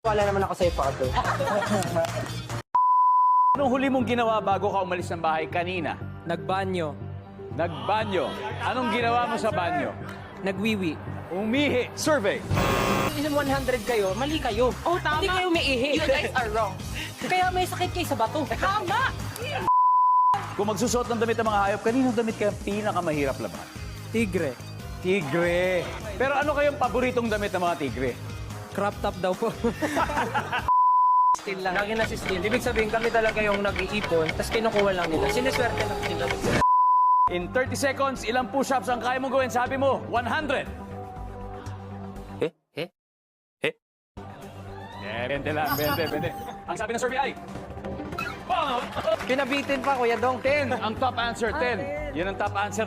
Wala naman ako sa'yo, Father. Anong huli mong ginawa bago ka umalis ng bahay kanina? Nagbanyo. Nagbanyo. Anong ginawa mo sa banyo? Nagwiwi. Umihi. Survey. Isang 100 kayo, mali kayo. Oh, tama. Hindi kayo umiihi. You guys are wrong. Kaya may sakit kayo sa bato. Tama! Kung magsusuot ng damit ng mga hayop, kaninong damit kaya pinakamahirap laban? Tigre. Tigre. Pero ano kayong paboritong damit ng mga tigre? Crop top daw po. Still lang. Lagi na si Still. Ibig sabihin kami talaga yung nag-iipon, tapos kinukuha lang nila. Siniswerte lang nila. In 30 seconds, ilang push-ups ang kaya mong gawin? Sabi mo, 100. Yeah, 20 lang. 20. Ang sabi ng survey ay... Pinabitin pa, Kuya Dong. 10. Ang top answer, 10. Yun ang top answer na